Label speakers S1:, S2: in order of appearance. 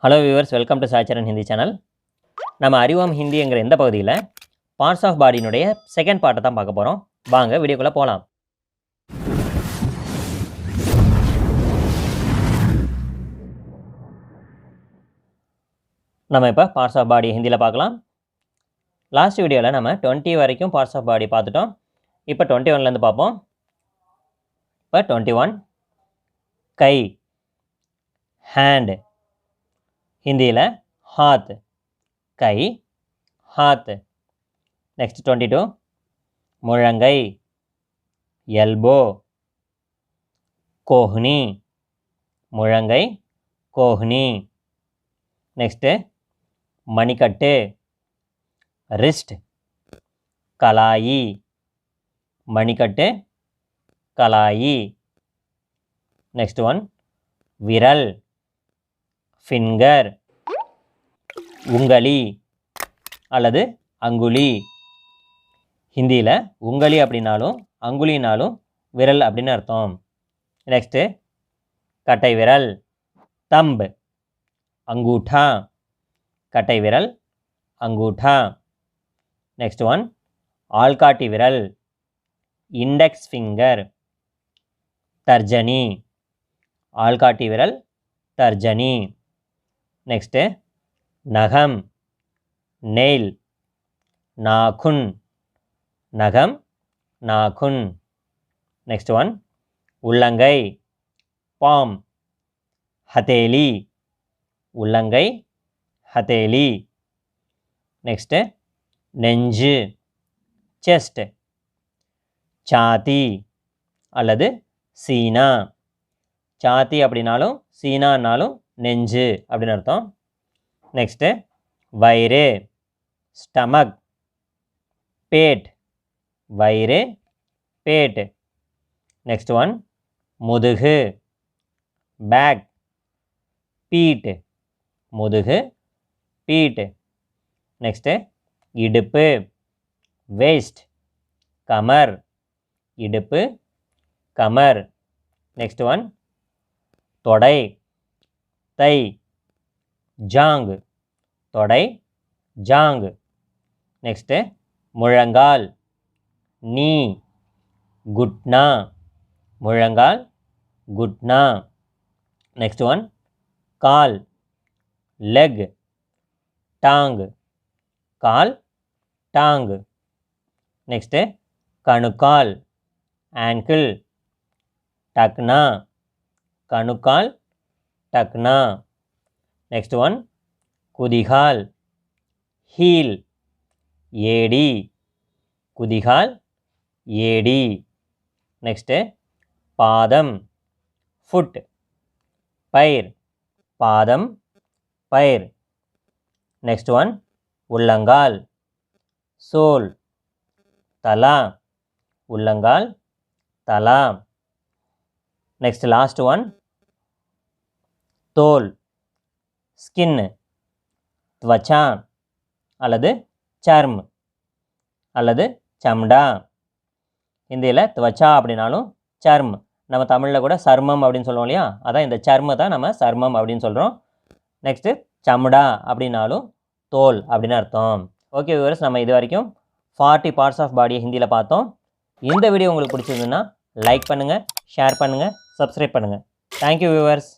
S1: Hello viewers, welcome to Saicharan Hindi channel. நம்ம அறிவோம் ஹிந்திங்கிற இந்த பகுதியில் பார்ட்ஸ் ஆஃப் பாடியினுடைய செகண்ட் பார்ட்டை தான் பார்க்க போகிறோம். வாங்க வீடியோக்குள்ளே போகலாம். நம்ம இப்போ பார்ட்ஸ் ஆஃப் பாடி ஹிந்தியில் பார்க்கலாம். லாஸ்ட் வீடியோவில் நம்ம 20 வரைக்கும் பார்ட்ஸ் ஆஃப் பாடி பார்த்துட்டோம். இப்போ 21லேருந்து பார்ப்போம். இப்போ 21 கை, ஹேண்ட், ஹிந்தியில் ஹாத், கை, ஹாத். நெக்ஸ்ட் 22 முழங்கை, எல்போ, கோஹ்னி, முழங்கை, கோஹ்னி. நெக்ஸ்ட்டு மணிக்கட்டு, ரிஸ்ட், கலாயி, மணிக்கட்டு, கலாயி. நெக்ஸ்ட் ஒன் விரல், ஃபிங்கர், உங்களி அல்லது அங்குலி. ஹிந்தியில் உங்களி அப்படின்னாலும் அங்குலினாலும் விரல் அப்படின்னு அர்த்தம். நெக்ஸ்ட்டு கட்டை விரல், தம்பு, அங்கூட்டா, கட்டை விரல், அங்கூட்டா. நெக்ஸ்ட் ஒன் ஆள்காட்டி விரல், இண்டெக்ஸ் ஃபிங்கர், தர்ஜனி, ஆள்காட்டி விரல், தர்ஜனி. நெக்ஸ்ட்டு நகம், நெயில், நாகுன், நகம், நாகுன். நெக்ஸ்ட் ஒன் உள்ளங்கை, பாம், ஹதேலி, உள்ளங்கை, ஹதேலி. நெக்ஸ்ட்டு நெஞ்சு, செஸ்ட், சாத்தி அல்லது சீனா. சாத்தி அப்படின்னாலும் சீனான்னாலும் நெஞ்சு அப்படின்னு அர்த்தம். நெக்ஸ்ட்டு வயிறு, ஸ்டமக், பேட், வயிறு, பேட். நெக்ஸ்ட் ஒன் முதுகு, பேக், பீட், முதுகு, பீட். நெக்ஸ்ட்டு இடுப்பு, வேஸ்ட், கமர், இடுப்பு, கமர். நெக்ஸ்ட் ஒன் தொடை, தை, ஜாங், தொடை, ஜாங். நெக்ஸ்ட்டு முழங்கால், நீ, குட்னா, முழங்கால், குட்னா. Next one call, leg, Tang, கால், டாங். நெக்ஸ்ட்டு கணுக்கால், ஆங்கிள், டக்னா, கணுக்கால், டக்னா. நெக்ஸ்ட் ஒன் குதிகால், ஹீல், ஏடி, குதிகால், ஏடி. நெக்ஸ்ட்டு பாதம், ஃபுட், பைர், பாதம், பைர். நெக்ஸ்ட் ஒன் உள்ளங்கால், சோல், தலா, உள்ளங்கால், தலா. நெக்ஸ்ட் லாஸ்ட் ஒன் தோல், ஸ்கின், त्वचा அல்லது சர்ம் அல்லது சம்டா. ஹிந்தியில் त्वचा அப்படின்னாலும் சர்ம், நம்ம தமிழில் கூட சர்மம் அப்படின்னு சொல்லுவோம் இல்லையா, அதான் இந்த சர்ம தான் நம்ம சர்மம் அப்படின்னு சொல்கிறோம். நெக்ஸ்ட்டு சம்டா அப்படின்னாலும் தோல் அப்படின்னு அர்த்தம். ஓகே வியூவர்ஸ், நம்ம இது வரைக்கும் 40 பார்ட்ஸ் ஆஃப் பாடியை ஹிந்தியில் பார்த்தோம். இந்த வீடியோ உங்களுக்கு பிடிச்சிருந்துன்னா லைக் பண்ணுங்கள், ஷேர் பண்ணுங்கள், சப்ஸ்கிரைப் பண்ணுங்கள். Thank you viewers.